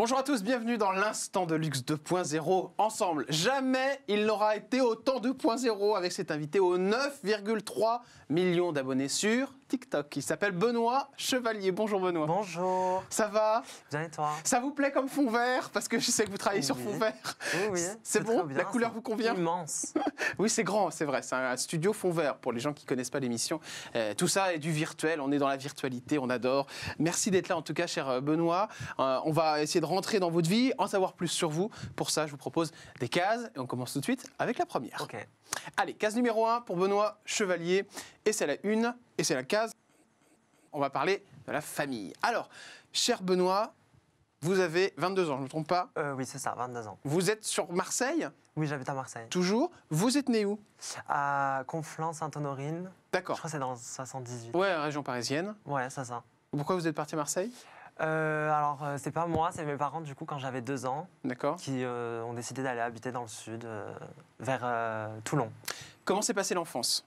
Bonjour à tous, bienvenue dans l'instant de luxe 2.0 ensemble. Jamais il n'aura été autant 2.0 avec cet invité aux 9,3 millions d'abonnés sur TikTok. Il s'appelle Benoît Chevalier. Bonjour Benoît. Bonjour. Ça va? Bien et toi? Ça vous plaît comme fond vert? Parce que je sais que vous travaillez sur fond vert. Oui. C'est bon? La couleur vous convient? Immense. Oui, c'est grand, c'est vrai. C'est un studio fond vert pour les gens qui ne connaissent pas l'émission. Tout ça est du virtuel. On est dans la virtualité, on adore. Merci d'être là en tout cas, cher Benoît. On va essayer de rentrer dans votre vie, en savoir plus sur vous. Pour ça, je vous propose des cases et on commence tout de suite avec la première. Ok. Allez, case numéro 1 pour Benoît Chevalier. Et c'est la une, et c'est la case. On va parler de la famille. Alors, cher Benoît, vous avez 22 ans, je ne me trompe pas? Oui, c'est ça, 22 ans. Vous êtes sur Marseille? Oui, j'habite à Marseille. Toujours. Vous êtes né où? À Conflans-Sainte-Honorine. Je D'accord. crois que c'est dans 78. Ouais, région parisienne. Ouais, c'est ça. Pourquoi vous êtes parti à Marseille? C'est pas moi, c'est mes parents, du coup, quand j'avais 2 ans, D'accord. qui ont décidé d'aller habiter dans le sud, vers Toulon. Comment s'est passée l'enfance?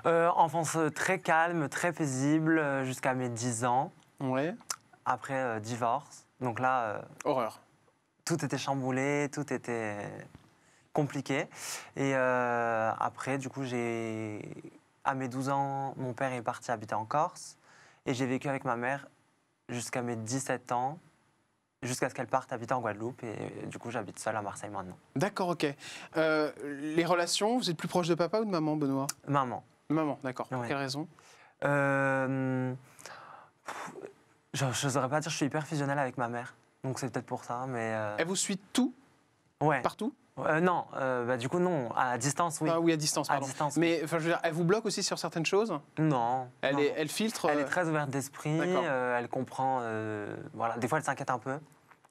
Enfance très calme, très paisible, jusqu'à mes 10 ans. Ouais. Après, divorce. Donc là, Horreur. tout était chamboulé, tout était compliqué. Et après, du coup, à mes 12 ans, mon père est parti habiter en Corse. Et j'ai vécu avec ma mère jusqu'à mes 17 ans, jusqu'à ce qu'elle parte habiter en Guadeloupe. Et du coup, j'habite seule à Marseille maintenant. D'accord, ok. Les relations, vous êtes plus proche de papa ou de maman, Benoît? Maman. Maman, d'accord. Pour Ouais. quelle raison? Je ne saurais pas dire, je suis hyper fusionnel avec ma mère. Donc c'est peut-être pour ça, mais... Elle vous suit tout? ouais. Partout? Non, du coup, non. À distance, oui. Ah oui, à distance, pardon. À distance, Mais enfin, je veux dire, elle vous bloque aussi sur certaines choses? Non. Elle, non. elle filtre? Elle est très ouverte d'esprit, D'accord. elle comprend. Voilà. Des fois, elle s'inquiète un peu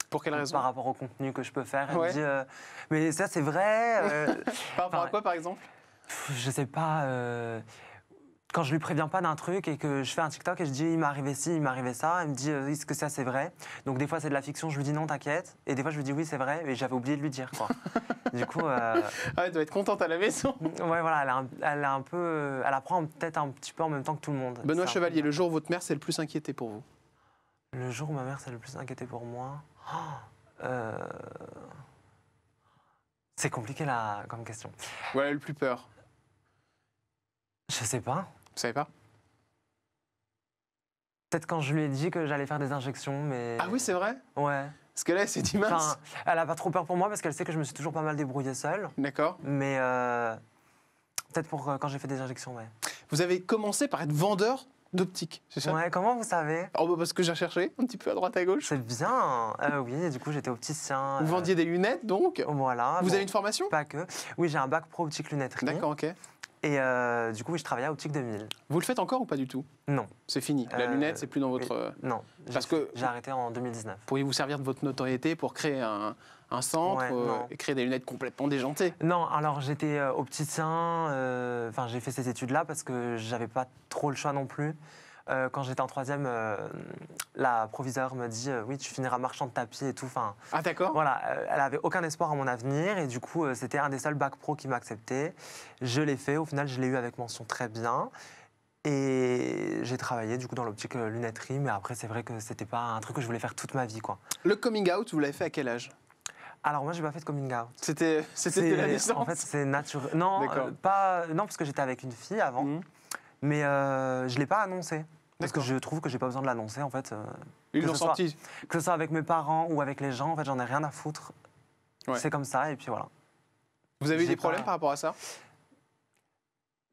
Pour quelle raison? par rapport au contenu que je peux faire. Elle Ouais. me dit mais ça, c'est vrai. Par rapport à enfin, quoi, par exemple? Je sais pas. Quand je lui préviens pas d'un truc et que je fais un TikTok et je dis il m'est arrivé ci, il m'est arrivé ça, elle me dit est-ce que ça c'est vrai? Donc des fois c'est de la fiction, je lui dis non t'inquiète, et des fois je lui dis oui c'est vrai, mais j'avais oublié de lui dire quoi. Du coup, Ah, elle doit être contente à la maison. ouais voilà, elle apprend peut-être un petit peu en même temps que tout le monde. Benoît C'est un Chevalier, peu- le jour où votre mère s'est le plus inquiétée pour vous? Le jour où ma mère s'est le plus inquiétée pour moi, c'est compliqué là comme question. Ou elle a eu le plus peur? Je sais pas. Vous savez pas? Peut-être quand je lui ai dit que j'allais faire des injections, mais... Ah oui, c'est vrai? Ouais. Parce que là, c'est dit mince. Enfin, elle a pas trop peur pour moi parce qu'elle sait que je me suis toujours pas mal débrouillé seule. D'accord. Mais peut-être pour quand j'ai fait des injections, ouais. Vous avez commencé par être vendeur d'optique, c'est ça? Ouais, comment vous savez? Oh, bah, parce que j'ai recherché un petit peu à droite à gauche. C'est bien. Oui, et du coup j'étais opticien. Vous vendiez des lunettes, donc? Voilà. Vous bon, avez une formation? Pas que. Oui, j'ai un bac pro optique lunetterie. D'accord, ok. Et du coup, oui, je travaillais à Optique 2000. Vous le faites encore ou pas du tout? Non. C'est fini. La lunette, c'est plus dans votre... Non. Parce que- J'ai arrêté en 2019. Pourriez-vous servir de votre notoriété pour créer un centre Ouais, non. et créer des lunettes complètement déjantées? Non, alors j'étais opticien, enfin j'ai fait ces études-là parce que j'avais pas trop le choix non plus. Quand j'étais en 3e, la proviseure me dit oui, tu finiras marchand de tapis et tout. Enfin, Ah, d'accord. voilà, elle avait aucun espoir à mon avenir et du coup, c'était un des seuls bacs pro qui m'acceptait. Je l'ai fait, au final, je l'ai eu avec mention très bien. Et j'ai travaillé du coup dans l'optique lunetterie, mais après, c'est vrai que c'était pas un truc que je voulais faire toute ma vie, quoi. Le coming out, vous l'avez fait à quel âge? Alors moi, j'ai pas fait de coming out. C'était de la naissance? En fait, c'est naturel. Non, D'accord. non, parce que j'étais avec une fille avant. Mhm. Mais je ne l'ai pas annoncé. Parce que D'accord. je trouve que j'ai pas besoin de l'annoncer, en fait. Ils que l'ont ce soit- senti. Que ce soit avec mes parents ou avec les gens, en fait, j'en ai rien à foutre. Ouais. C'est comme ça, et puis voilà. Vous avez eu J'ai des problèmes pas- par rapport à ça?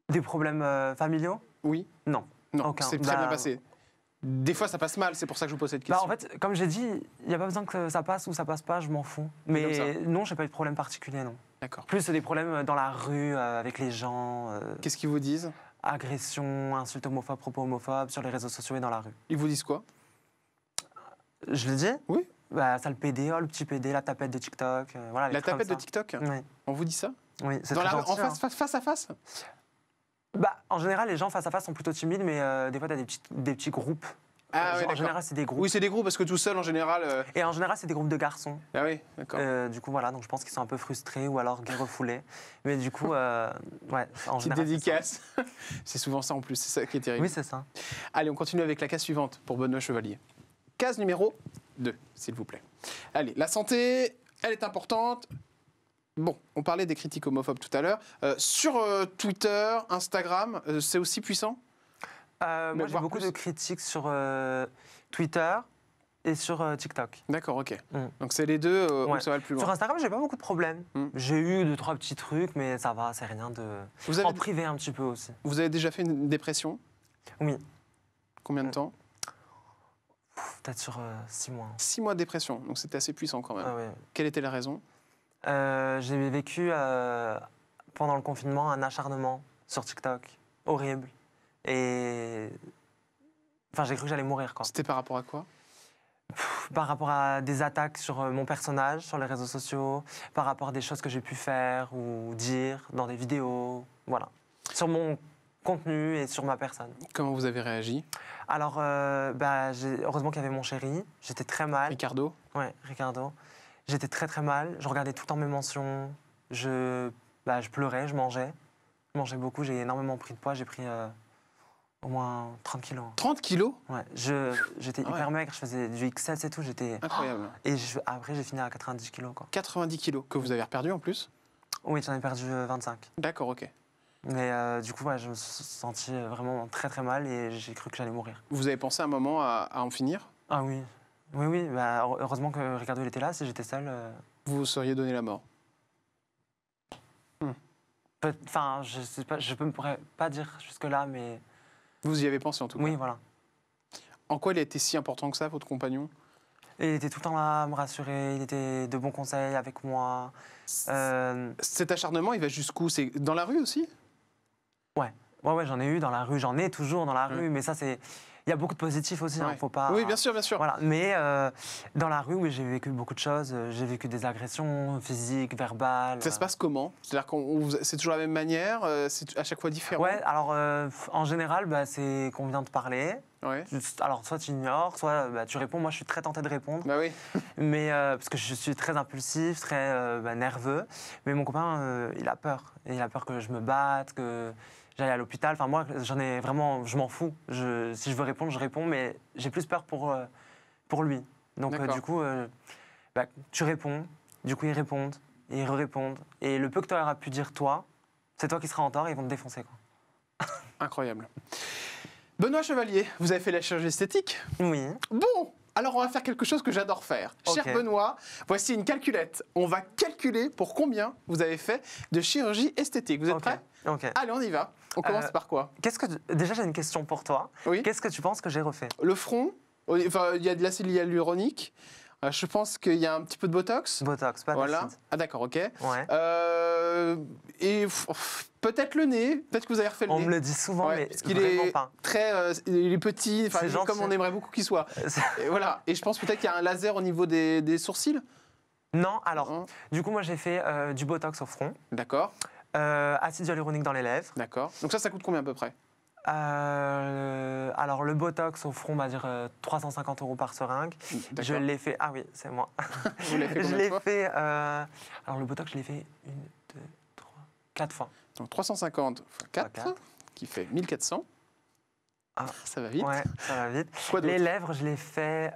Des problèmes familiaux? Oui. Non. Non, Aucun. c'est très Bah, bien passé. Des fois, ça passe mal, c'est pour ça que je vous pose cette Bah, question. en fait, comme j'ai dit, il n'y a pas besoin que ça passe ou ça passe pas, je m'en fous. comme Mais ça. non, j'ai pas eu de problème particulier, non. D'accord. Plus c'est des problèmes dans la rue, avec les gens, Qu'est-ce qu'ils vous disent? agressions, insultes homophobes, propos homophobes, sur les réseaux sociaux et dans la rue. Ils vous disent quoi? Je le dis? Oui. Bah, ça le PD, oh, le petit PD, la tapette de TikTok. Voilà, les La trucs tapette de comme ça. TikTok? Oui, On vous dit ça? oui, c'est Dans très la rue, gentil, en hein. face à face? Bah, en général, les gens face à face sont plutôt timides, mais des fois, tu as des petits groupes. Ah oui, en d'accord. général, c'est des groupes. Oui, c'est des groupes parce que tout seul, en général. Et en général, c'est des groupes de garçons. Ah oui, d'accord. Du coup, voilà, donc je pense qu'ils sont un peu frustrés ou alors refoulés. Mais du coup, ouais, en Petite général. c'est ça. dédicace. C'est souvent ça en plus, c'est ça qui est terrible. Oui, c'est ça. Allez, on continue avec la case suivante pour Benoît Chevalier. Case numéro 2, s'il vous plaît. Allez, la santé, elle est importante. Bon, on parlait des critiques homophobes tout à l'heure. Sur Twitter, Instagram, c'est aussi puissant? Moi, j'ai voire beaucoup plus. de critiques sur Twitter et sur TikTok. D'accord, ok. Mm. Donc c'est les deux où Ouais. ça va le plus Sur loin. Instagram, j'ai pas beaucoup de problèmes. Mm. J'ai eu 2-3 petits trucs, mais ça va, c'est rien de. Vous avez, En privé un petit peu aussi. vous avez déjà fait une dépression? Oui, Combien de temps? peut-être sur 6 mois. 6 mois de dépression, donc c'était assez puissant quand même. Ah ouais. Quelle était la raison? J'ai vécu pendant le confinement un acharnement sur TikTok horrible. Et. Enfin, j'ai cru que j'allais mourir, quoi. C'était par rapport à quoi? Par rapport à des attaques sur mon personnage, sur les réseaux sociaux, par rapport à des choses que j'ai pu faire ou dire dans des vidéos, voilà. Sur mon contenu et sur ma personne. Comment vous avez réagi? Alors, heureusement qu'il y avait mon chéri, j'étais très mal. Ricardo? Ouais, Ricardo. J'étais très très mal, je regardais tout le temps mes mentions, je pleurais, je mangeais. Je mangeais beaucoup, j'ai énormément pris de poids, j'ai pris au moins 30 kilos. 30 kilos? Ouais, j'étais Ah ouais. hyper maigre, je faisais du XS et tout, Incroyable. Et après, j'ai fini à 90 kilos, quoi. 90 kilos que vous avez reperdu en plus? Oui, j'en ai perdu 25. D'accord, ok. Mais du coup, ouais, je me suis senti vraiment très très mal et j'ai cru que j'allais mourir. Vous avez pensé un moment à en finir? Ah oui, oui, bah, heureusement que Ricardo il était là, si j'étais seul. Vous vous seriez donné la mort? Enfin, je sais pas, je ne pourrais pas dire jusque-là, mais Vous y avez pensé en tout cas? oui, voilà. En quoi il a été si important que ça, votre compagnon? Et il était tout le temps là à me rassurer, il était de bons conseils avec moi. Cet acharnement, il va jusqu'où? C'est dans la rue aussi? Ouais, j'en ai eu dans la rue, j'en ai toujours dans la Ouais. rue, mais ça, c'est. Il y a beaucoup de positifs aussi, hein, Ouais. faut pas. Oui, bien sûr, bien sûr. Voilà, mais dans la rue, oui, j'ai vécu beaucoup de choses. J'ai vécu des agressions physiques, verbales. Ça se passe comment? C'est-à-dire que c'est toujours la même manière? C'est à chaque fois différent? Ouais, alors en général, bah, c'est qu'on vient de parler. Ouais. Alors, soit tu ignores, soit tu réponds. Moi, je suis très tenté de répondre, Bah oui. mais parce que je suis très impulsif, très nerveux. Mais mon copain, il a peur. Et il a peur que je me batte, que j'aille à l'hôpital. Enfin, moi, j'en ai vraiment, je m'en fous. Si je veux répondre, je réponds, mais j'ai plus peur pour lui. Donc, D'accord. du coup, tu réponds. Du coup, ils répondent, et ils répondent. Et le peu que tu auras pu dire toi, c'est toi qui seras en tort et ils vont te défoncer, quoi. Incroyable. Benoît Chevalier, vous avez fait la chirurgie esthétique? Oui. Bon, alors on va faire quelque chose que j'adore faire. Ok. Cher Benoît, voici une calculette. On va calculer pour combien vous avez fait de chirurgie esthétique. Vous êtes Ok. prêts? Ok. Allez, on y va. On commence par quoi? Déjà, j'ai une question pour toi. Oui. Qu'est-ce que tu penses que j'ai refait? Le front, enfin, il y a de l'acide hyaluronique. Je pense qu'il y a un petit peu de Botox. Botox, pas Voilà. d'acide. Ah d'accord, ok. Ouais. Et peut-être le nez. Peut-être que vous avez refait le On nez. me le dit souvent, Ouais, mais parce qu'il vraiment est pas. très, il est petit, enfin, C'est gentil. comme on aimerait beaucoup qu'il soit. Et voilà. Et je pense peut-être qu'il y a un laser au niveau des sourcils. Non, alors, Hein. du coup, moi, j'ai fait du Botox au front, D'accord, acide hyaluronique dans les lèvres. d'accord. Donc ça coûte combien à peu près? Alors, le Botox au front, on va dire 350 € par seringue. Je D'accord. l'ai fait... Ah oui, c'est moi. Vous l'avez fait Je combien de l'ai fois? fait... Alors, le Botox, je l'ai fait 1, 2, 3, 4 fois. Donc 350 x 4, Quatre. qui fait 1400. Ah. Ça va vite. Ouais, ça va vite. Quoi d'autre? Les lèvres, je l'ai fait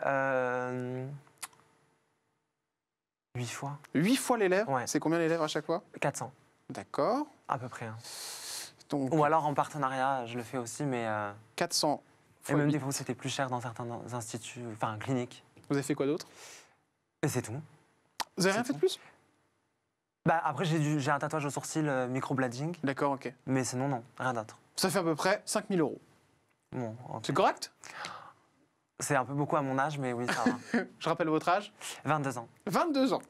8 fois. 8 fois les lèvres. Ouais. C'est combien les lèvres à chaque fois? 400, D'accord. à peu près. Hein. Donc Ou alors en partenariat, je le fais aussi, mais... 400 et fois même 8. des fois, c'était plus cher dans certains instituts, enfin cliniques. Vous avez fait quoi d'autre? Et c'est tout. Vous avez rien C'est fait de tout. plus? Bah, après, j'ai un tatouage au sourcil, microblading, D'accord, ok. mais sinon, non, rien d'autre. Ça fait à peu près 5000 €. Bon, ok. C'est correct? C'est un peu beaucoup à mon âge, mais oui, ça va. Je rappelle votre âge. 22 ans. 22 ans.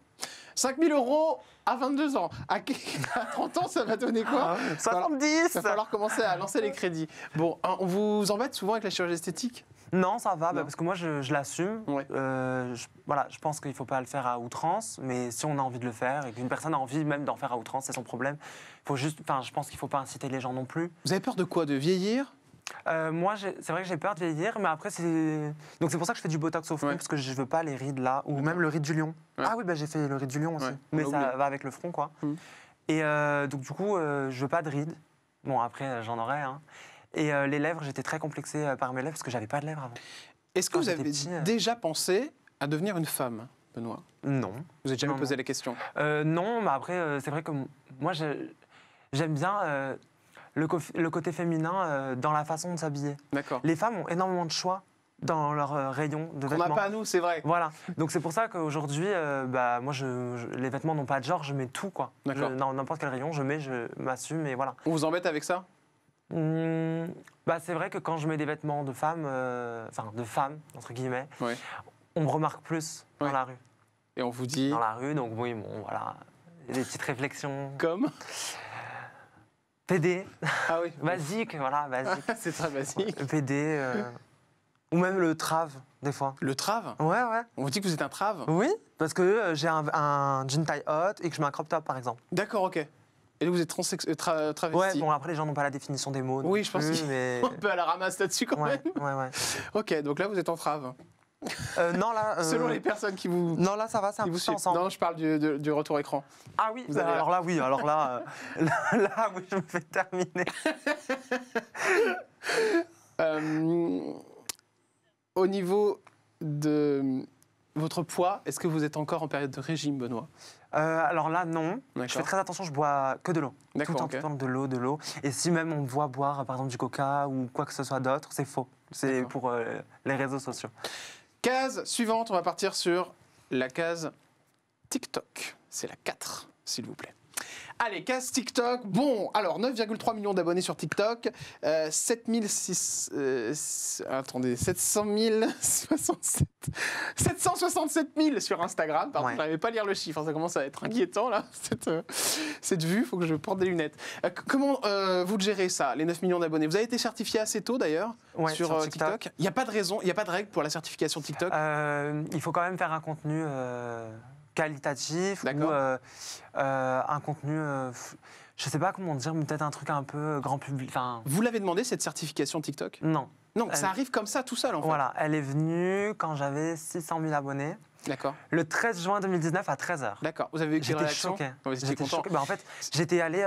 5000 € à 22 ans. À 30 ans, ça va donner quoi? 70 Il va falloir commencer à lancer les crédits. Bon, on vous embête souvent avec la chirurgie esthétique? Non, ça va, bah, Non. parce que moi, je l'assume. Ouais. Voilà, je pense qu'il ne faut pas le faire à outrance, mais si on a envie de le faire et qu'une personne a envie même d'en faire à outrance, c'est son problème. Faut juste, je pense qu'il ne faut pas inciter les gens non plus. Vous avez peur de quoi? De vieillir? Moi, c'est vrai que j'ai peur de vieillir, mais après, donc c'est pour ça que je fais du Botox au front, Ouais. parce que je ne veux pas les rides là, ou même le ride du lion. Ouais. Ah oui, bah, j'ai fait le ride du lion aussi, Ouais, mais on ça l'a oublié. va avec le front, quoi. Mm. Et donc du coup, je veux pas de rides. Bon, après, j'en aurai, hein. Et les lèvres, j'étais très complexée par mes lèvres, parce que j'avais pas de lèvres avant. Est-ce que Quand vous j'étais avez petit, déjà pensé à devenir une femme, Benoît? Non. Vous n'avez jamais Non, posé non. la question? Non, mais après, c'est vrai que moi, j'aime bien le côté féminin dans la façon de s'habiller. D'accord. Les femmes ont énormément de choix dans leur rayon de Qu'on vêtements. n'a pas à nous, c'est vrai. Voilà. Donc c'est pour ça qu'aujourd'hui, moi, les vêtements n'ont pas de genre, je mets tout, quoi. D'accord. Dans n'importe quel rayon, je m'assume et voilà. On vous embête avec ça? C'est vrai que quand je mets des vêtements de femme, de femme, entre guillemets, Ouais. on me remarque plus dans Ouais. la rue. Et on vous dit... Dans la rue, donc oui, bon, voilà. Des petites réflexions. Comme? PD, Ah oui. basique, voilà, basique. C'est très basique. PD, ou même le trave, des fois. Le trave? Ouais, ouais. On vous dit que vous êtes un trave? Oui, parce que j'ai un jean taille haute et que je mets un crop top, par exemple. D'accord, ok. Et là, vous êtes travesti? Ouais, bon, après, les gens n'ont pas la définition des mots. Oui, non je pense plus, qu'il mais... un peu à la ramasse là-dessus quand Ouais, même. ouais, ouais. Ok, donc là, vous êtes en trave. Non, là... Selon les personnes qui vous... Non, là, ça va, c'est un qui vous peu suivent. ensemble. Non, je parle du retour écran. Ah oui, Vous allez là. alors là, oui, alors là, là, oui, je me fais terminer. Au niveau de votre poids, est-ce que vous êtes encore en période de régime, Benoît? Alors là, non. D'accord. Je fais très attention, je bois que de l'eau. Tout D'accord, le temps, ok. tout le temps, de l'eau, de l'eau. Et si même on me voit boire, par exemple, du coca ou quoi que ce soit d'autre, c'est faux. C'est D'accord. pour les réseaux sociaux. Case suivante, on va partir sur la case TikTok. C'est la 4, s'il vous plaît. Allez, case TikTok. Bon, alors 9,3 millions d'abonnés sur TikTok, 767 000 sur Instagram. Pardon, Ouais. je n'arrivais pas à lire le chiffre, ça commence à être inquiétant là, cette vue, il faut que je porte des lunettes. Comment vous gérez ça, les 9 millions d'abonnés? Vous avez été certifié assez tôt d'ailleurs Ouais, sur TikTok. Il n'y a pas de raison, il n'y a pas de règle pour la certification TikTok? Il faut quand même faire un contenu qualitatif ou D'accord. un contenu, je sais pas comment dire, mais peut-être un truc un peu grand public. Enfin, Vous l'avez demandé cette certification TikTok? non. Non, ça arrive comme ça tout seul en fait. Voilà, elle est venue quand j'avais 600 000 abonnés, D'accord. le 13 juin 2019 à 13h. D'accord. Vous avez eu quelle J'étais réaction? choqué. Ouais, vous étiez J'étais content. choqué. En fait, j'étais allé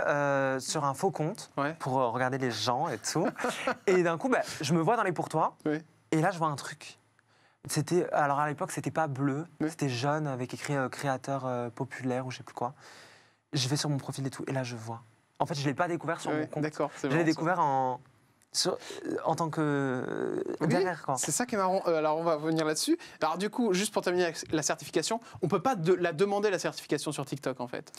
sur un faux compte Ouais. pour regarder les gens et tout. Et d'un coup, je me vois dans les pourtois. Oui. Et là, je vois un truc. Alors à l'époque, c'était pas bleu, Oui. c'était jaune avec écrit créateur populaire ou je sais plus quoi. Je vais sur mon profil et tout, et là, je vois. En fait, je l'ai pas découvert sur Ouais, mon compte. d'accord. c'est Je l'ai marrant, ça. découvert en tant que Oui, derrière, quoi. c'est ça qui est marrant. Alors, on va revenir là-dessus. Alors, du coup, juste pour terminer avec la certification, on ne peut pas la demander, la certification sur TikTok, en fait.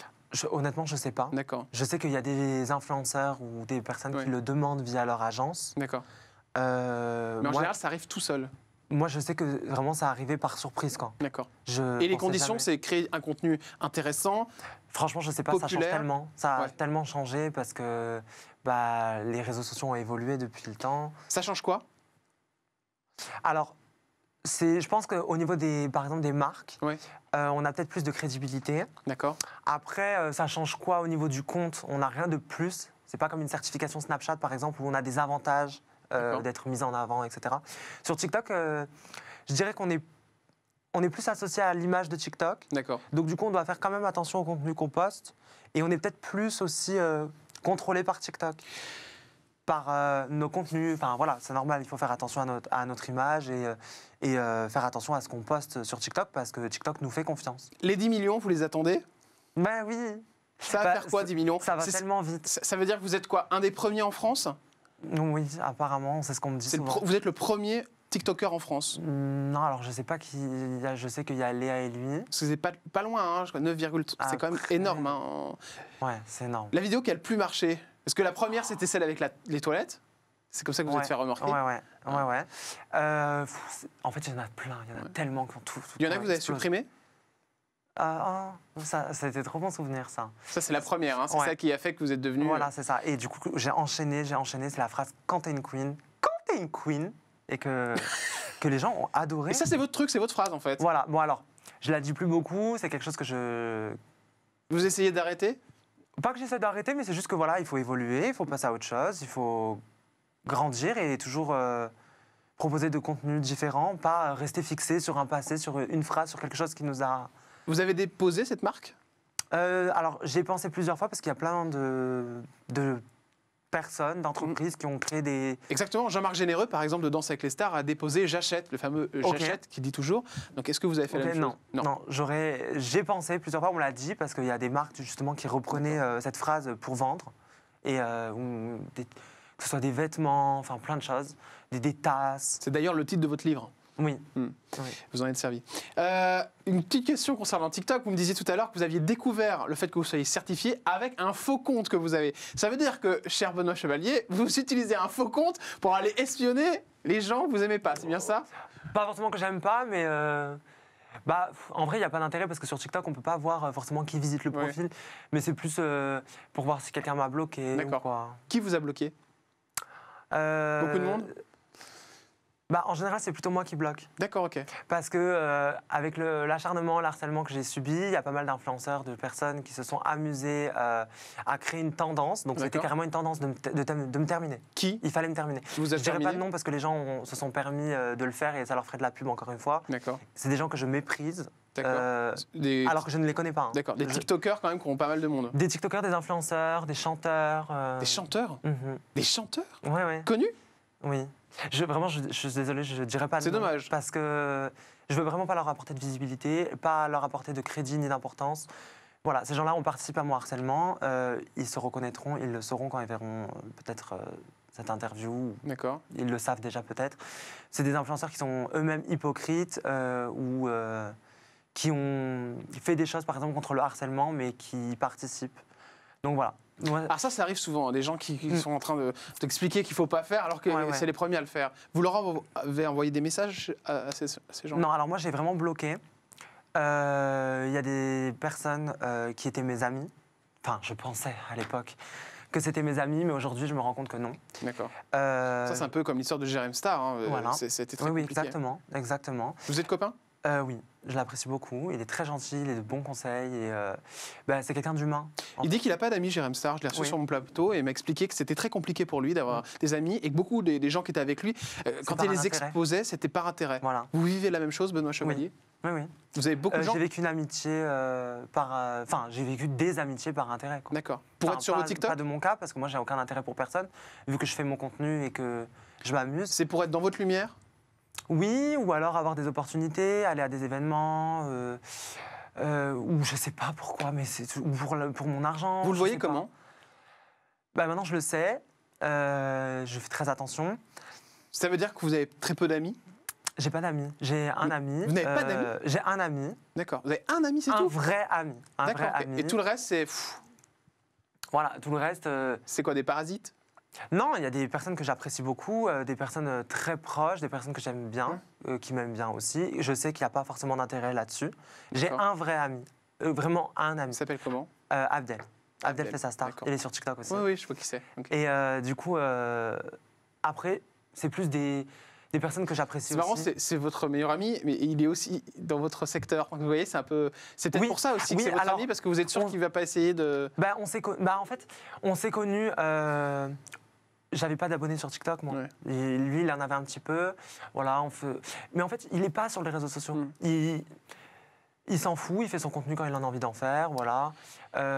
Honnêtement, je sais pas. D'accord. Je sais qu'il y a des influenceurs ou des personnes Ouais. qui le demandent via leur agence. D'accord. Mais en moi, général, ça arrive tout seul. moi, je sais que vraiment, ça arrivait par surprise, quoi. D'accord. Je Et les pensais conditions, jamais. c'est créer un contenu intéressant. Franchement, je sais pas, populaire. ça change tellement. Ça a Ouais. tellement changé parce que les réseaux sociaux ont évolué depuis le temps. Ça change quoi? Alors, je pense qu'au niveau par exemple, des marques, Ouais. on a peut-être plus de crédibilité. D'accord. Après, ça change quoi au niveau du compte? On n'a rien de plus. C'est pas comme une certification Snapchat, par exemple, où on a des avantages D'accord. d'être mis en avant, etc. Sur TikTok, je dirais qu'on est plus associé à l'image de TikTok. D'accord. Donc du coup, on doit faire quand même attention au contenu qu'on poste. Et on est peut-être plus aussi contrôlé par TikTok, par nos contenus. Enfin voilà, c'est normal, il faut faire attention à notre image et faire attention à ce qu'on poste sur TikTok parce que TikTok nous fait confiance. Les 10 millions, vous les attendez? Ben oui, Ça va faire quoi, 10 millions? ça va tellement vite. Ça veut dire que vous êtes quoi? Un des premiers en France? Oui, apparemment, c'est ce qu'on me dit souvent. Vous êtes le premier TikToker en France? Non, alors je sais pas qui. Je sais qu'il y a Léa et lui. Parce que c'est pas loin, hein, je crois 9,3. C'est quand même Après- énorme. Hein. Ouais, c'est énorme. La vidéo qui a le plus marché, parce que la première c'était celle avec les toilettes. C'est comme ça que vous Ouais. êtes fait remarquer. Ouais. En fait, il y en a plein. Il y en a tellement qui ont tout. Il y en a que vous avez explosé. supprimé. C'était trop bon souvenir, ça. Ça c'est la première. Hein. C'est Ouais. ça qui a fait que vous êtes devenu. Voilà, c'est ça. Et du coup, j'ai enchaîné. C'est la phrase quand t'es une queen. Quand t'es une queen. Et que les gens ont adoré. Et ça c'est votre truc, c'est votre phrase en fait. Voilà. Bon, alors, je la dis plus beaucoup. C'est quelque chose que je. Vous essayez d'arrêter. Pas que j'essaie d'arrêter, mais c'est juste que voilà, il faut évoluer, il faut passer à autre chose, il faut grandir et toujours proposer de contenus différents, pas rester fixé sur un passé, sur une phrase, sur quelque chose qui nous a. Vous avez déposé cette marque? Alors, j'ai pensé plusieurs fois parce qu'il y a plein de personnes, d'entreprises qui ont créé des... Exactement. Jean-Marc Généreux, par exemple, de Danse avec les stars, a déposé J'achète, le fameux J'achète, qui dit toujours. Donc, est-ce que vous avez fait la même chose? Non. J'ai pensé plusieurs fois, on me l'a dit, parce qu'il y a des marques justement qui reprenaient cette phrase pour vendre. Et que ce soit des vêtements, enfin plein de choses, des tasses. C'est d'ailleurs le titre de votre livre. Oui. Oui. Vous en êtes servi. Une petite question concernant TikTok. Vous me disiez tout à l'heure que vous aviez découvert le fait que vous soyez certifié avec un faux compte que vous avez. Ça veut dire que, cher Benoît Chevalier, vous utilisez un faux compte pour aller espionner les gens que vous n'aimez pas. C'est bien ça? Pas forcément que j'aime pas, mais... en vrai, il n'y a pas d'intérêt parce que sur TikTok, on ne peut pas voir forcément qui visite le profil. Mais c'est plus pour voir si quelqu'un m'a bloqué. D'accord. Ou quoi. Qui vous a bloqué? Beaucoup de monde? En général, c'est plutôt moi qui bloque. D'accord, ok. Parce que avec l'acharnement, l'harcèlement que j'ai subi, il y a pas mal d'influenceurs, de personnes qui se sont amusées à créer une tendance. Donc c'était carrément une tendance de me terminer. Qui? Il fallait me terminer. Vous Je ne dirais pas de nom parce que les gens se sont permis de le faire et ça leur ferait de la pub encore une fois. D'accord. C'est des gens que je méprise. Alors que je ne les connais pas. Hein. D'accord. Des TikTokers quand même qui ont pas mal de monde. Des TikTokers, des influenceurs, des chanteurs. Des chanteurs? Des chanteurs? Oui. Connus? Oui. Je suis désolé, je ne dirais pas. C'est dommage. Parce que je veux vraiment pas leur apporter de visibilité, pas leur apporter de crédit ni d'importance. Voilà, ces gens-là ont participé à mon harcèlement. Ils se reconnaîtront, ils le sauront quand ils verront peut-être cette interview. D'accord. Ils le savent déjà peut-être. C'est des influenceurs qui sont eux-mêmes hypocrites ou qui ont fait des choses, par exemple, contre le harcèlement, mais qui participent. Donc voilà. Alors ça arrive souvent, des gens qui sont en train d'expliquer qu'il ne faut pas faire alors que c'est les premiers à le faire. Vous leur avez envoyé des messages à ces gens? Non, alors moi j'ai vraiment bloqué. Il y a des personnes qui étaient mes amis. Enfin, je pensais à l'époque que c'était mes amis, mais aujourd'hui je me rends compte que non. D'accord. Ça c'est un peu comme l'histoire de Jérém Star. Hein. Voilà. C'était très compliqué. Exactement. Vous êtes copains? Oui, je l'apprécie beaucoup. Il est très gentil, il a de bons conseils et c'est quelqu'un d'humain. Il dit qu'il n'a pas d'amis, Jérém Star. Je l'ai reçu sur mon plateau et il m'a expliqué que c'était très compliqué pour lui d'avoir des amis et que beaucoup des gens qui étaient avec lui, quand il les exposait, c'était par intérêt. Voilà. Vous vivez la même chose, Benoît Chevalier? Oui. Vous avez beaucoup de gens? J'ai vécu une amitié j'ai vécu des amitiés par intérêt. D'accord. Pour être sur le TikTok? Pas de mon cas, parce que moi, j'ai aucun intérêt pour personne, vu que je fais mon contenu et que je m'amuse. C'est pour être dans votre lumière? Oui, ou alors avoir des opportunités, aller à des événements, ou je sais pas pourquoi, mais c'est pour mon argent. Vous le voyez comment? Maintenant, je le sais. Je fais très attention. Ça veut dire que vous avez très peu d'amis? J'ai pas d'amis. J'ai un ami. Vous n'avez pas d'amis? J'ai un ami. D'accord. Vous avez un ami, c'est tout? Un vrai ami. D'accord. Et tout le reste, c'est... Voilà, tout le reste... C'est quoi, des parasites? Non, il y a des personnes que j'apprécie beaucoup, des personnes très proches, des personnes que j'aime bien, qui m'aiment bien aussi. Je sais qu'il n'y a pas forcément d'intérêt là-dessus. J'ai un vrai ami, vraiment un ami. Il s'appelle comment? Abdel. Abdel fait sa star. Il est sur TikTok aussi. Oui, je vois qui c'est. Okay. Et du coup, après, c'est plus des personnes que j'apprécie aussi. C'est marrant, c'est votre meilleur ami, mais il est aussi dans votre secteur. Vous voyez, c'est un peu... C'est peut-être pour ça aussi que c'est votre ami, parce que vous êtes sûr qu'il ne va pas essayer de... En fait, on s'est connus... J'avais pas d'abonnés sur TikTok, moi. Ouais. Et lui, il en avait un petit peu. Voilà, Mais en fait, il n'est pas sur les réseaux sociaux. Il s'en fout, il fait son contenu quand il en a envie d'en faire, voilà.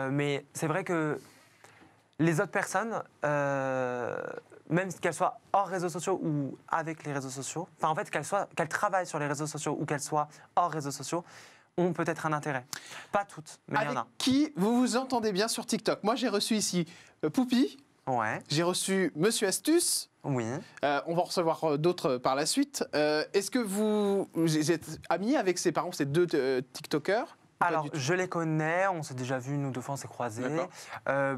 Mais c'est vrai que les autres personnes, même qu'elles soient hors réseaux sociaux ou avec les réseaux sociaux, enfin en fait qu'elles travaillent sur les réseaux sociaux ou qu'elles soient hors réseaux sociaux, ont peut-être un intérêt. Pas toutes, mais il y en a. Avec qui vous vous entendez bien sur TikTok? Moi, j'ai reçu ici Poupie. Ouais. J'ai reçu Monsieur Astuce. Oui. On va en recevoir d'autres par la suite. Est-ce que vous êtes amis avec ces parents, ces deux TikTokers? Alors, je les connais, on s'est déjà vu une ou deux fois, on s'est croisés.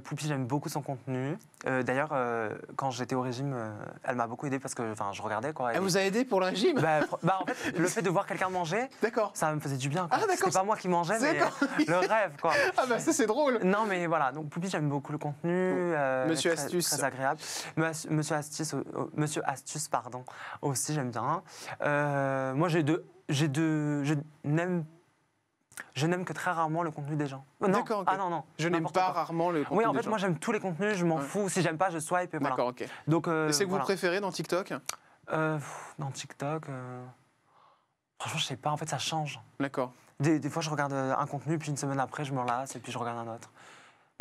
Poupie, j'aime beaucoup son contenu. D'ailleurs, quand j'étais au régime, elle m'a beaucoup aidé parce que je regardais. Quoi, elle vous a aidé pour le régime? En fait, le fait de voir quelqu'un manger, ça me faisait du bien. C'était pas moi qui mangeais, mais le rêve. Quoi. Ah bah ça, c'est drôle. Non, mais voilà, donc Poupie, j'aime beaucoup le contnu. Monsieur Astuce. Très agréable. Monsieur Astuce, pardon, aussi, j'aime bien. Moi, je n'aime que très rarement le contenu des gens. D'accord. Ah non. Je n'aime pas rarement le contenu. Oui, en fait, moi j'aime tous les contenus, je m'en fous. Si j'aime pas, je swipe et voilà. D'accord, ok. Donc, c'est que vous préférez dans TikTok? Dans TikTok, franchement, je sais pas. En fait, ça change. D'accord. Des fois, je regarde un contenu, puis une semaine après, je me lasse et puis je regarde un autre.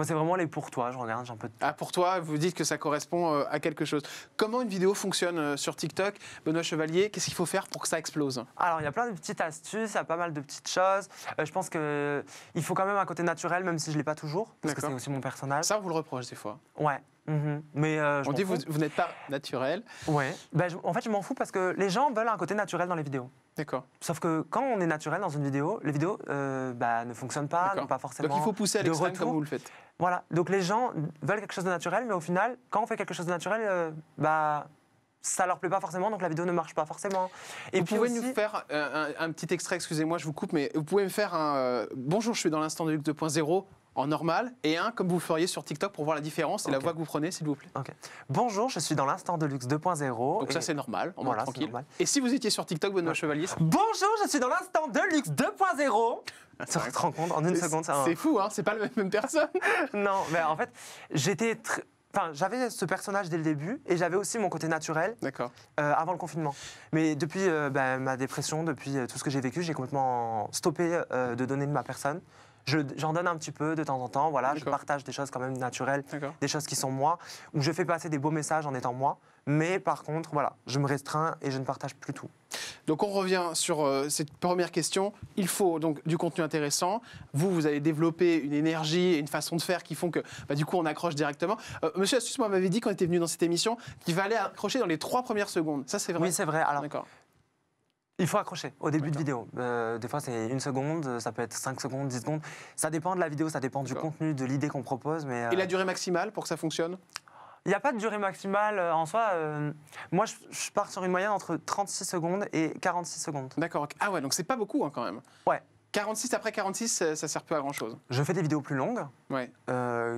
Moi, c'est vraiment les pour toi, je regarde, j'ai un peu de... Ah, pour toi, vous dites que ça correspond à quelque chose. Comment une vidéo fonctionne sur TikTok? Benoît Chevalier, qu'est-ce qu'il faut faire pour que ça explose? Alors, il y a plein de petites astuces, il y a pas mal de petites choses. Je pense qu'il faut quand même un côté naturel, même si je ne l'ai pas toujours, parce que c'est aussi mon personnage. Ça, on vous le reproche des fois. Ouais. Mais on dit vous n'êtes pas naturel. Ouais. En fait, je m'en fous parce que les gens veulent un côté naturel dans les vidéos. D'accord. Sauf que quand on est naturel dans une vidéo, les vidéos ne fonctionnent pas, n'ont pas forcément. Donc il faut pousser à l'extrême comme vous le faites. Voilà. Donc les gens veulent quelque chose de naturel, mais au final, quand on fait quelque chose de naturel, ça leur plaît pas forcément, donc la vidéo ne marche pas forcément. Et vous pouvez nous faire un petit extrait, excusez-moi, je vous coupe, mais vous pouvez me faire un bonjour, je suis dans l'instant de Luxe 2.0 en normal et un comme vous le feriez sur TikTok pour voir la différence et la voix que vous prenez, s'il vous plaît. Okay. Bonjour, je suis dans l'instant de Luxe 2.0. Donc ça c'est normal, on voilà, tranquille. Normal. Et si vous étiez sur TikTok, Benoît Chevalier? Bonjour, je suis dans l'instant de Luxe 2.0. Tu te rends compte en une seconde, c'est fou, hein, c'est pas la même personne. Non, mais en fait, j'avais ce personnage dès le début et j'avais aussi mon côté naturel avant le confinement. Mais depuis ma dépression, depuis tout ce que j'ai vécu, j'ai complètement stoppé de donner de ma personne. J'en donne un petit peu de temps en temps, voilà, je partage des choses quand même naturelles, des choses qui sont moi, où je fais passer des beaux messages en étant moi, mais par contre, voilà, je me restreins et je ne partage plus tout. Donc on revient sur cette première question. Il faut donc du contenu intéressant. Vous avez développé une énergie et une façon de faire qui font que du coup on accroche directement. Monsieur Astuce, moi m'avait dit quand il était venu dans cette émission qu'il fallait accrocher dans les 3 premières secondes. Ça c'est vrai? Oui, c'est vrai. Alors, il faut accrocher au début de vidéo. Des fois, c'est 1 seconde, ça peut être 5 secondes, 10 secondes. Ça dépend de la vidéo, ça dépend du contenu, de l'idée qu'on propose. Mais, Et la durée maximale pour que ça fonctionne? Il n'y a pas de durée maximale en soi. Moi, je pars sur une moyenne entre 36 secondes et 46 secondes. D'accord. Ah ouais, donc c'est pas beaucoup quand même. Ouais. 46 après 46, ça sert peu à grand-chose. Je fais des vidéos plus longues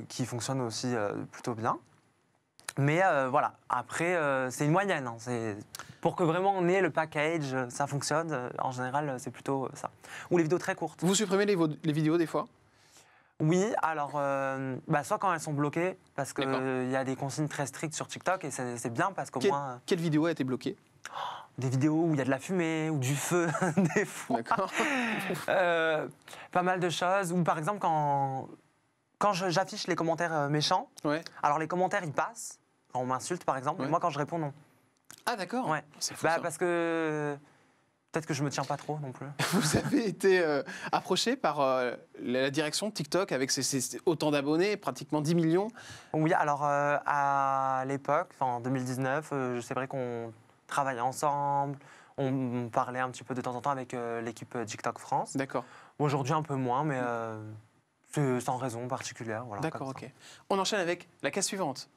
qui fonctionnent aussi plutôt bien. Mais voilà, après, c'est une moyenne. Hein. Pour que vraiment on ait le package, ça fonctionne. En général, c'est plutôt ça. Ou les vidéos très courtes. Vous supprimez les vidéos des fois? Oui, alors, soit quand elles sont bloquées, parce qu'il y a des consignes très strictes sur TikTok, et c'est bien parce qu'au moins... Quelle vidéo a été bloquée? Des vidéos où il y a de la fumée, ou du feu, des fois. D'accord. Pas mal de choses. Ou par exemple, quand j'affiche les commentaires méchants, alors les commentaires, ils passent. Quand on m'insulte, par exemple, mais moi, quand je réponds, non. Ah, d'accord. Ouais. C'est fou, ça. Parce que... Peut-être que je me tiens pas trop non plus. Vous avez été approché par la direction de TikTok avec autant d'abonnés, pratiquement 10 millions. Oui, alors à l'époque, en 2019, c'est vrai qu'on travaillait ensemble, on parlait un petit peu de temps en temps avec l'équipe TikTok France. D'accord. Aujourd'hui un peu moins, mais c'est sans raison particulière. Voilà, d'accord, ok. On enchaîne avec la case suivante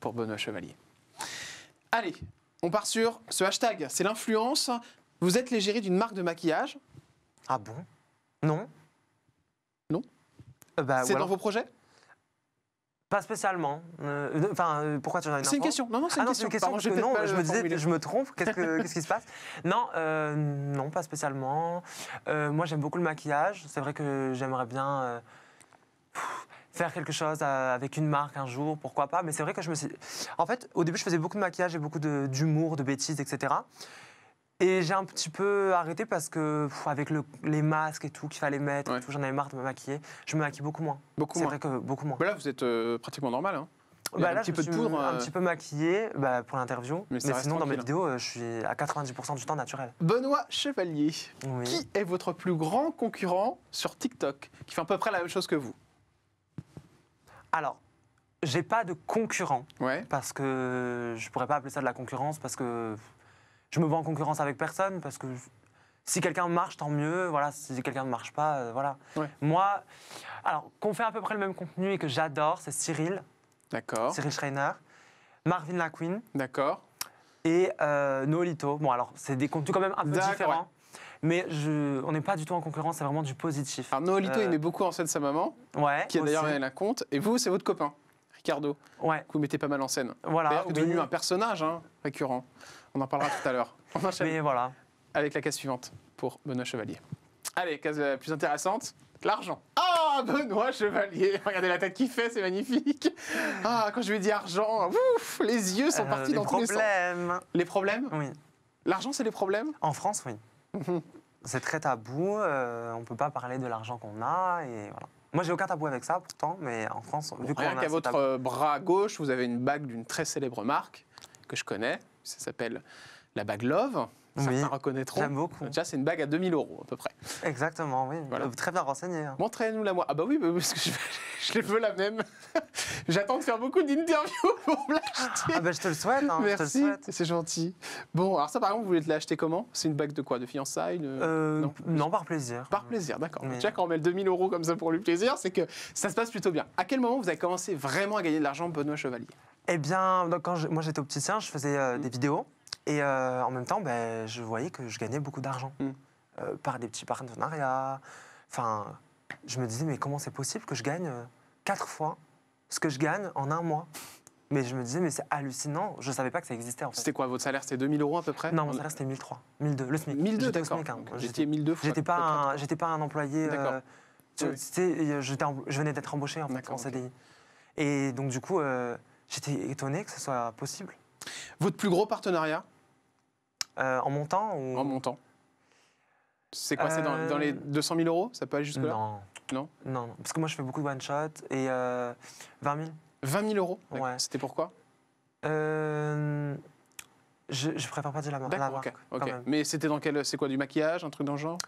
pour Benoît Chevalier. Allez, on part sur ce hashtag, c'est l'influence. Vous êtes l'égérie d'une marque de maquillage. Ah bon? Non. Non? C'est dans vos projets? Pas spécialement. Pourquoi tu en as une info? C'est une question. Non, c'est une question. Pardon, je me disais, je me trompe. Qu'est-ce qui se passe? Non, non, pas spécialement. Moi, j'aime beaucoup le maquillage. C'est vrai que j'aimerais bien faire quelque chose avec une marque un jour, pourquoi pas. Mais c'est vrai que je me suis... En fait, au début, je faisais beaucoup de maquillage et beaucoup d'humour, de bêtises, etc. Et j'ai un petit peu arrêté parce que, avec les masques et tout qu'il fallait mettre, j'en avais marre de me maquiller. Je me maquille beaucoup moins. C'est vrai que beaucoup moins. Là, vous êtes pratiquement normal. Hein. Là, un petit peu de poudre. Un petit peu maquillé pour l'interview. Mais sinon, dans mes vidéos, je suis à 90% du temps naturel. Benoît Chevalier, qui est votre plus grand concurrent sur TikTok, qui fait à peu près la même chose que vous? Alors, j'ai pas de concurrent. Parce que je pourrais pas appeler ça de la concurrence, parce que... Je me vois en concurrence avec personne parce que si quelqu'un marche, tant mieux. Voilà, si quelqu'un ne marche pas, voilà. Moi, alors qu'on fait à peu près le même contenu et que j'adore, c'est Cyril. D'accord. Cyril Schreiner, Marvin LaQueen. D'accord. Et Noelito. Bon, alors c'est des contenus quand même un peu différents. Mais on n'est pas du tout en concurrence, c'est vraiment du positif. Alors Noelito, il met beaucoup en scène sa maman, qui est d'ailleurs la compte. Et vous, c'est votre copain, Ricardo. Que vous mettez pas mal en scène. Voilà. D'ailleurs, qui est devenu un personnage récurrent. On en parlera tout à l'heure. On enchaîne. Mais voilà. Avec la case suivante pour Benoît Chevalier. Allez, case la plus intéressante, l'argent. Ah, Benoît Chevalier, regardez la tête qu'il fait, c'est magnifique. Ah, quand je lui ai dit argent, ouf, les yeux sont partis dans tous les sens. Les problèmes? Oui. L'argent, c'est les problèmes? En France, oui. C'est très tabou, on ne peut pas parler de l'argent qu'on a, et voilà. Moi, j'ai aucun tabou avec ça, pourtant, mais en France, vu qu'on Rien a qu'à ce votre tabou- bras gauche, vous avez une bague d'une très célèbre marque que je connais. Ça s'appelle la bague Love. Oui, Certains reconnaîtront. j'aime beaucoup. Déjà, c'est une bague à 2000 € à peu près. Exactement, oui. Voilà. Très bien renseigné. Hein. Montrez-nous la moi. Ah bah oui, parce que je les veux la même. J'attends de faire beaucoup d'interviews pour me l'acheter. Ah ben, je te le souhaite, hein, je te le Merci, souhaite. c'est gentil. Bon, alors ça par exemple, vous voulez te l'acheter comment? C'est une bague de quoi? De fiançailles Non. Non, par plaisir. Par plaisir, d'accord. Mais- Déjà, quand on met le 2000 € comme ça pour le plaisir, c'est que ça se passe plutôt bien. À quel moment vous avez commencé vraiment à gagner de l'argent, Benoît Chevalier? Eh bien, donc, moi j'étais opticien, je faisais des vidéos. Et en même temps, ben, je voyais que je gagnais beaucoup d'argent par des petits partenariats. Enfin, je me disais, mais comment c'est possible que je gagne 4 fois ce que je gagne en un mois? Mais je me disais, mais c'est hallucinant. Je ne savais pas que ça existait en fait. C'était quoi, votre salaire? C'était 2000 € à peu près? Non, mon salaire c'était 1003, 1002, le SMIC. 1002, J'étais au d'accord. SMIC, hein. Donc, J'étais 1002 fois. J'étais pas un employé. D'accord. Oui. Je venais d'être embauché en fait, D'accord, en ok. CDI. Et donc du coup, j'étais étonné que ce soit possible. Votre plus gros partenariat En montant ou... en montant? C'est quoi? C'est dans les 200 000 €? Ça peut aller jusque-là? Non. Non. Non, parce que moi je fais beaucoup de one-shot et 20 000. 20 000 €? D'accord. Ouais. C'était pourquoi? Je préfère pas dire la marque. D'accord, ok. quand même. Mais c'était dans quel. C'est quoi, du maquillage, un truc dans le genre?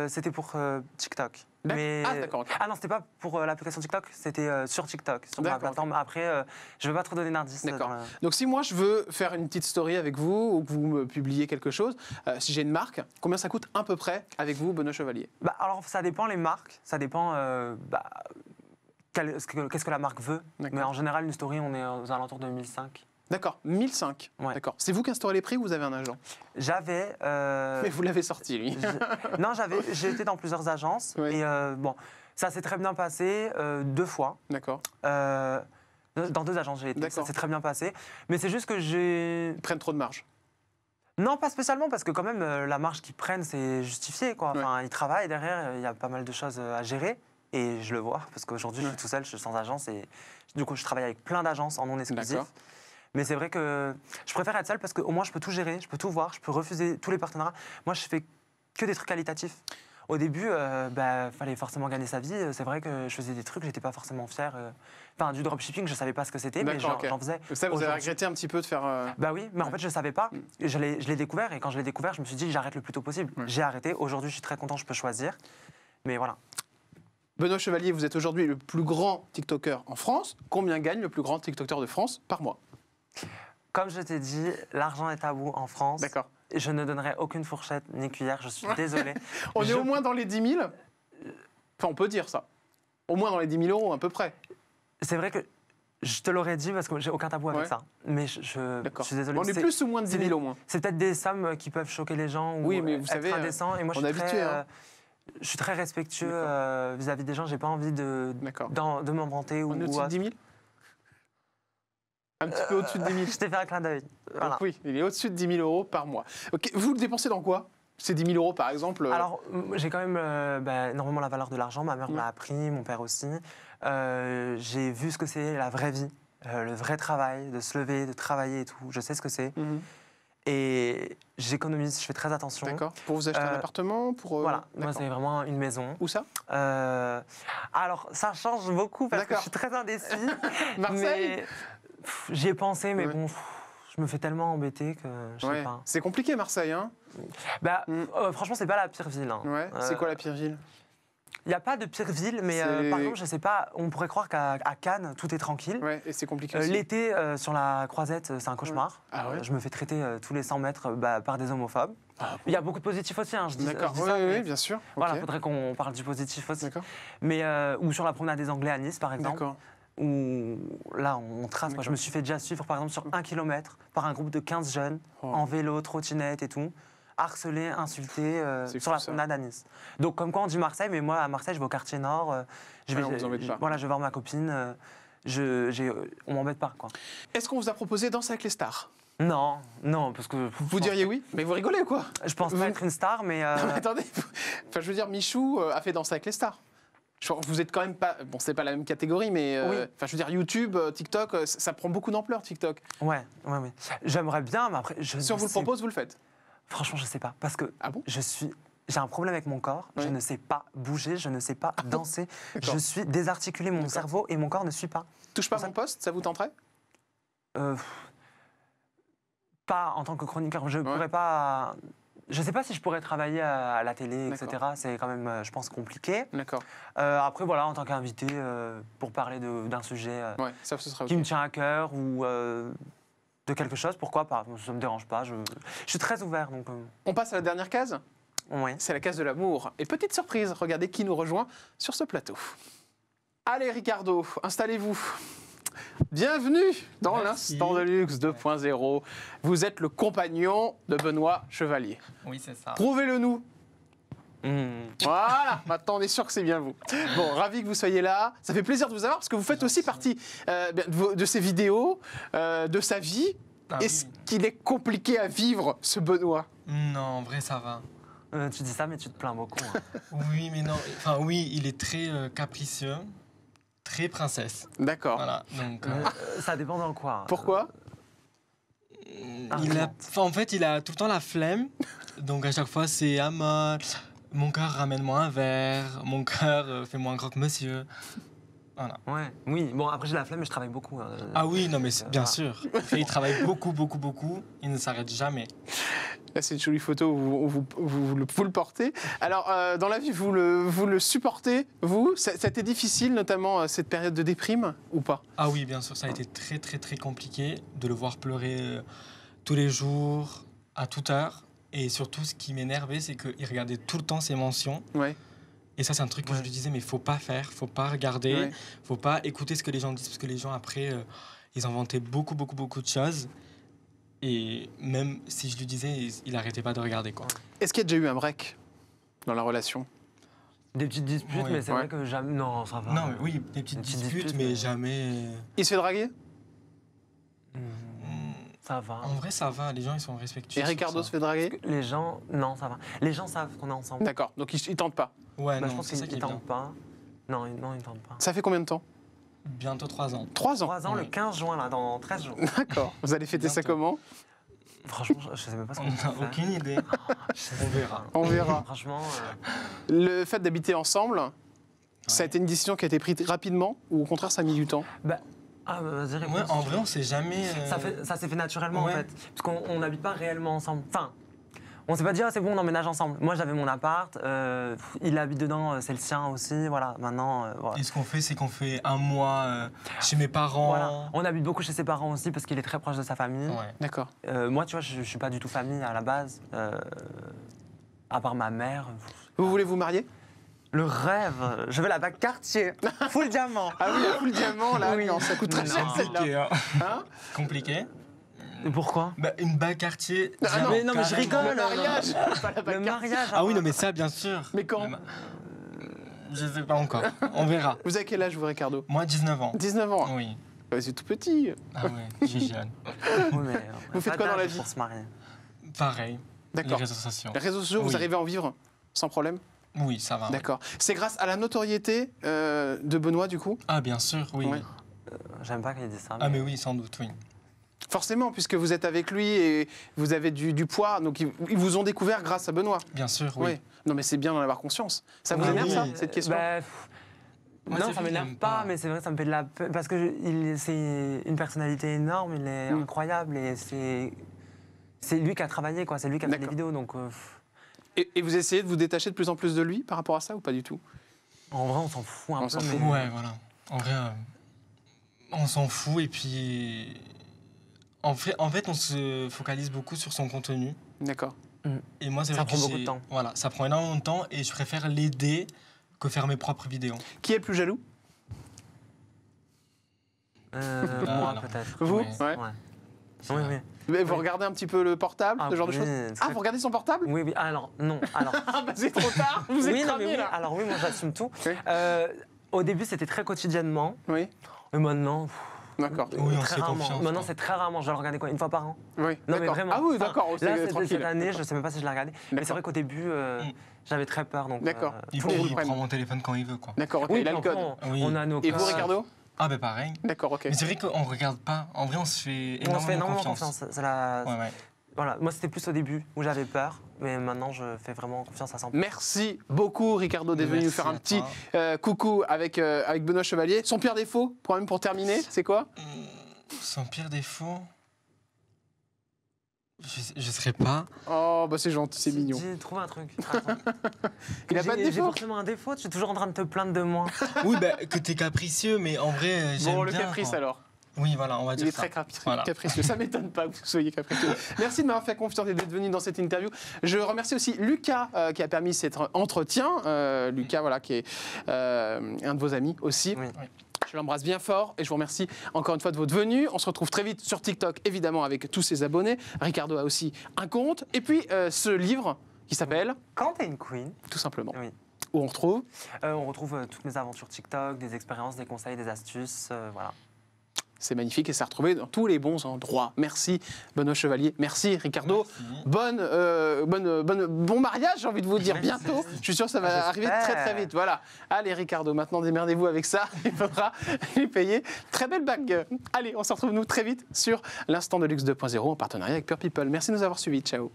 C'était pour TikTok. Ah, d'accord, ok. Ah non, c'était pas pour l'application TikTok, c'était sur TikTok, sur ma D'accord, plateforme. Après, je veux pas trop donner d'indices. D'accord. dans le- Donc si moi je veux faire une petite story avec vous ou que vous me publiez quelque chose, si j'ai une marque, combien ça coûte à peu près avec vous, Benoît Chevalier? Bah, alors ça dépend les marques, ça dépend qu'est-ce que la marque veut. D'accord. Mais en général, une story, on est aux alentours de 1005. D'accord, 1005. Ouais. D'accord. C'est vous qui instaurez les prix ou vous avez un agent? J'avais. Mais vous l'avez sorti, lui. Non, j'ai été dans plusieurs agences Oui. et bon, ça s'est très bien passé 2 fois. D'accord. Dans 2 agences, j'ai été. Ça D'accord. s'est très bien passé. Mais c'est juste que j'ai. Ils prennent trop de marge. Non, pas spécialement, parce que quand même, la marge qu'ils prennent, c'est justifié, quoi. Enfin, ils travaillent derrière, il y a pas mal de choses à gérer. Et je le vois, parce qu'aujourd'hui, je suis tout seul, je suis sans agence. Et du coup, je travaille avec plein d'agences en non exclusif. D'accord. Mais c'est vrai que je préfère être seul parce qu'au moins, je peux tout gérer, je peux tout voir, je peux refuser tous les partenariats. Moi, je fais que des trucs qualitatifs. Au début, fallait forcément gagner sa vie. C'est vrai que je faisais des trucs, j'étais pas forcément fier. Enfin, du dropshipping, je savais pas ce que c'était, mais D'accord, ok. j'en faisais. Ça, vous avez Aujourd'hui- regretté un petit peu de faire. Bah oui, mais en fait, je savais pas. Je l'ai découvert et quand je l'ai découvert, je me suis dit, j'arrête le plus tôt possible. Ouais. J'ai arrêté. Aujourd'hui, je suis très content, je peux choisir. Mais voilà. Benoît Chevalier, vous êtes aujourd'hui le plus grand TikToker en France. Combien gagne le plus grand TikToker de France par mois? Comme je t'ai dit, l'argent est tabou en France. D'accord. Je ne donnerai aucune fourchette ni cuillère, je suis désolé. On est Je- au moins dans les 10 000. Enfin, on peut dire ça. Au moins dans les 10 000 € à peu près. C'est vrai que je te l'aurais dit parce que j'ai aucun tabou avec Ouais. ça. Mais je D'accord. suis désolé. On est C'est- plus ou moins de 10 c'est 000 au moins. C'est peut-être des sommes qui peuvent choquer les gens ou Oui, mais vous être savez, indécents. Et moi, on je est suis habitué, très, hein. je suis très respectueux D'accord. vis-à-vis des gens. J'ai pas envie D'accord. de m'en vanter ou On est au-dessus de autre. 10 000? Un petit peu au-dessus de 10 000. Je t'ai fait un clin d'œil. Voilà. Donc oui, il est au-dessus de 10 000 € par mois. Ok, vous le dépensez dans quoi? Ces 10 000 € par exemple? Alors, j'ai quand même énormément la valeur de l'argent. Ma mère me Ouais. l'a appris, mon père aussi. J'ai vu ce que c'est la vraie vie, le vrai travail, de se lever, de travailler et tout. Je sais ce que c'est. Mhm. Et j'économise, je fais très attention. D'accord. Pour vous acheter un appartement pour, Voilà, moi d'accord. c'est vraiment une maison. Où ça? Alors, ça change beaucoup parce que D'accord. je suis très indécis. Marseille? Mais, j'y ai pensé, mais Ouais. bon, je me fais tellement embêter que je Ouais. sais pas. C'est compliqué Marseille, hein? Franchement, c'est pas la pire ville. Hein. Ouais. C'est quoi la pire ville? Il n'y a pas de pire ville, mais C'est- par exemple, je sais pas, on pourrait croire qu'à Cannes, tout est tranquille. Ouais, et c'est compliqué aussi. L'été, sur la Croisette, c'est un cauchemar. Ah ouais? Je me fais traiter tous les 100 mètres par des homophobes. Ah, Il y a beaucoup de positifs aussi, hein, je dis d'accord. je dis Oui, ça, oui, mais oui, bien sûr. voilà, Ok. faudrait qu'on parle du positif aussi. D'accord. Mais, ou sur la promenade des Anglais à Nice, par exemple, D'accord. où là, on trace. Moi, D'accord. je me suis fait déjà suivre, par exemple, sur 1 kilomètre par un groupe de 15 jeunes, Oh. en vélo, trottinette et tout, harcelés, insultés C'est sur fou, la ça. promenade à Nice. Donc, comme quoi on dit Marseille, mais moi, à Marseille, je vais au quartier nord, je vais, Ouais, on vous embête pas. voilà, je vais voir ma copine, on m'embête pas, quoi. Est-ce qu'on vous a proposé Danser avec les stars? Non, non, parce que Vous diriez oui? Mais vous rigolez ou quoi? je pense Vous- pas être une star, mais Non, mais attendez. Enfin, je veux dire, Michou a fait Danser avec les stars. Vous êtes quand même pas. Bon, c'est pas la même catégorie, mais. Oui. Enfin, je veux dire, YouTube, TikTok, ça prend beaucoup d'ampleur, TikTok. ouais. J'aimerais bien, mais après, Si on vous le propose, vous le faites. franchement, je sais pas, parce que Ah bon? je suis j'ai un problème avec mon corps. Oui. Je ne sais pas bouger, je ne sais pas danser. D'accord. Je suis désarticulé, mon cerveau et mon corps ne suit pas. Touche pas mon poste, ça vous tenterait? Euh, Pas en tant que chroniqueur. Je pourrais pas. Je ne sais pas si je pourrais travailler à la télé, etc. C'est quand même, je pense, compliqué. D'accord. Après, voilà, en tant qu'invité, pour parler d'un sujet Ouais, ça, ce sera qui ok. me tient à cœur ou de quelque chose, pourquoi pas? Ça ne me dérange pas. Je suis très ouvert. Donc, On passe à la dernière case. ouais. C'est la case de l'amour. Et petite surprise, regardez qui nous rejoint sur ce plateau. Allez, Ricardo, installez-vous. Bienvenue dans Merci. l'Instant de Luxe 2.0. Vous êtes le compagnon de Benoît Chevalier. Oui, c'est ça. Prouvez-le nous. Mmh. Voilà, maintenant on est sûr que c'est bien vous. Bon, ravi que vous soyez là. Ça fait plaisir de vous avoir parce que vous faites aussi partie de ces vidéos, de sa vie. Ah Est-ce oui. qu'il est compliqué à vivre, ce Benoît? Non, en vrai, ça va. Tu dis ça, mais tu te plains beaucoup. Hein. Oui, mais non. Enfin, oui, il est très capricieux, très princesse. D'accord. Voilà. Donc, Ça dépend dans quoi. Pourquoi? en fait, il a tout le temps la flemme. Donc, à chaque fois, c'est mon cœur, ramène-moi un verre. Mon cœur, fais-moi un croque-monsieur. Voilà. Ouais. Oui, bon, après, j'ai la flemme, mais je travaille beaucoup. Hein. Ah oui, non, mais bien Voilà. sûr. Il travaille beaucoup, beaucoup, beaucoup. Il ne s'arrête jamais. Là, c'est une jolie photo où vous le portez. Alors, dans la vie, vous le supportez, vous? Ça a été difficile, notamment cette période de déprime, ou pas? Ah oui, bien sûr, ça a été très, très, très compliqué de le voir pleurer tous les jours, à toute heure. Et surtout, ce qui m'énervait, c'est qu'il regardait tout le temps ses mentions. Ouais. Et ça, c'est un truc que je lui disais, mais faut pas faire, faut pas regarder, Ouais. faut pas écouter ce que les gens disent, parce que les gens, après, ils inventaient beaucoup, beaucoup, beaucoup de choses. Et même si je lui disais, il arrêtait pas de regarder, quoi. Est-ce qu'il y a déjà eu un break dans la relation? Des petites disputes, Oui. mais c'est Ouais. vrai que jamais. Non, ça va. Non, mais oui, des petites Des petites disputes, disputes, mais mais- jamais... Il se fait draguer? Ça va. En vrai, ça va, les gens, ils sont respectueux. Et sur Ricardo ça. se fait draguer? Les gens, non, ça va. Les gens savent qu'on est ensemble. D'accord, donc il tente pas. Ouais, Bah, je non, pense c'est ça qu'ils qui est ne bien. tentent pas. Non, ils ne tentent pas. Ça fait combien de temps? Bientôt 3 ans. 3 ans. 3 ans, le Oui. 15 juin, là, dans 13 jours. D'accord. Vous allez fêter ça Bientôt. comment? Franchement, je ne sais même pas ce qu'on On peut n'a faire. aucune idée. On verra. On verra. Franchement, Le fait d'habiter ensemble, ça a été une décision qui a été prise rapidement ou au contraire ça a mis du temps? vas-y, réponds. Ouais, en vrai, on s'est jamais... Ça s'est fait naturellement, Ouais. en fait. Parce qu'on n'habite pas réellement ensemble. Enfin, on s'est pas dit, ah, c'est bon, on emménage ensemble. Moi, j'avais mon appart, il habite dedans, c'est le sien aussi. Voilà, maintenant, voilà. Et ce qu'on fait, c'est qu'on fait un mois chez mes parents. Voilà. On habite beaucoup chez ses parents aussi parce qu'il est très proche de sa famille. Ouais. D'accord. Moi, tu vois, je suis pas du tout famille à la base. À part ma mère. Vous voulez vous marier? Le rêve, je veux la bague Cartier, full diamant. Ah oui, la full diamant là, Oui. non, ça coûte très Non. cher celle-là. Compliqué, hein. Hein? Compliqué. Et pourquoi? Bah, une bague Cartier. Ah non, mais je rigole. Le mariage, pas la Le bague. mariage. Ah oui, non, mais ça, bien sûr. Mais quand? Je sais pas encore. On verra. Vous avez quel âge vous, Ricardo? Moi, 19 ans. 19 ans. Oui. Ouais, c'est tout petit. Ah ouais, j'ai jeune. Oui, mais, Vous faites pas quoi dans la d'âge vie? pour se marier. Pareil. Les D'accord. réseaux sociaux. Les réseaux sociaux, vous Oui. arrivez à en vivre sans problème? Oui, ça va. D'accord. C'est grâce à la notoriété de Benoît, du coup? Ah, bien sûr, oui. Ouais. J'aime pas qu'il dise ça. Ah, mais oui, sans doute, oui. Forcément, puisque vous êtes avec lui et vous avez du poids, donc ils vous ont découvert grâce à Benoît. Bien sûr, oui. Oui. Non, mais c'est bien d'en avoir conscience. Ça vous Ah énerve, oui. ça, cette question? Bah, Moi, non, c'est ça lui qui m'énerve aime pas, pas. mais c'est vrai, ça me fait de la peine. Parce que c'est une personnalité énorme, il est incroyable et c'est lui qui a travaillé, quoi. C'est lui qui a fait les D'accord. vidéos. Donc, Et vous essayez de vous détacher de plus en plus de lui par rapport à ça ou pas du tout? en vrai, on s'en fout un On peu. s'en mais- fout. Ouais, voilà. En vrai, on s'en fout et puis... En fait, on se focalise beaucoup sur son contenu. D'accord. Et moi, c'est Ça vrai que prend beaucoup de j'ai- temps. Voilà, ça prend énormément de temps et je préfère l'aider que faire mes propres vidéos. Qui est le plus jaloux? Moi, alors. peut-être. Vous? Ouais. Ouais. Oui, oui. Mais vous regardez un petit peu le portable, Ah ce genre de oui, choses? c'est Ah, vrai. vous regardez son portable? Oui, oui. Alors, non. Alors, Ah, bah c'est trop tard, vous êtes oui, non, cramé, mais oui. là. Alors, oui, moi, j'assume tout. Oui. Au début, c'était très quotidiennement. Oui, Et maintenant, d'accord. Oui, on très se fait rarement. confiance, Maintenant, quoi. c'est très rarement. Je dois le regarder quoi, une fois par an? Oui, Non, mais d'accord. vraiment. Ah oui, Enfin, d'accord, Là, c'est c'était tranquille. cette année, je ne sais même pas si je l'ai regardé. Mais D'accord. c'est vrai qu'au début, j'avais très peur. Donc, D'accord. Il, Faut que vous le il preniez. prend mon téléphone quand il veut, quoi. D'accord, ok, oui, il a puis le code. après, Oui. on a nos Et vous, codes. Ricardo? Ah, ben pareil. D'accord, ok. Mais c'est vrai qu'on regarde pas. En vrai, on se fait On se fait énormément énormément confiance. confiance. C'est la... Ouais, ouais. Voilà, moi c'était plus au début où j'avais peur, mais maintenant je fais vraiment confiance à 100%. Merci beaucoup, Ricardo, d'être venu nous Merci faire un à petit coucou avec Benoît Chevalier. Son pire défaut, pour terminer, c'est quoi? Son pire défaut, je serais pas. Oh, bah c'est gentil, c'est mignon. Trouve un truc. Attends. Il a pas de J'ai défaut? forcément un défaut, tu es toujours en train de te plaindre de moi. Oui, bah, que t'es capricieux, mais en vrai, j'aime Bon, bien. le caprice quoi. alors. Oui, voilà, on va Il dire est ça. très Voilà. capricieux. Ça m'étonne pas que vous soyez capricieux. Merci de m'avoir fait confiance et d'être venu dans cette interview. Je remercie aussi Lucas qui a permis cet entretien. Lucas, voilà, qui est un de vos amis aussi. Oui. Je l'embrasse bien fort et je vous remercie encore une fois de votre venue. On se retrouve très vite sur TikTok, évidemment, avec tous ses abonnés. Ricardo a aussi un compte. Et puis, ce livre qui s'appelle Quand t'es une queen, Tout simplement. Oui. Où on retrouve on retrouve toutes mes aventures TikTok, des expériences, des conseils, des astuces, voilà. C'est magnifique et c'est retrouvé dans tous les bons endroits. Merci Benoît Chevalier, merci Ricardo. Merci. Bon mariage, j'ai envie de vous dire, Merci. bientôt. Je suis sûr que ça va arriver très très vite. Voilà. Allez Ricardo, maintenant démerdez-vous avec ça. Il faudra les payer. Très belle bague. Allez, on se retrouve nous très vite sur l'Instant de Luxe 2.0 en partenariat avec Pure People. Merci de nous avoir suivis. Ciao.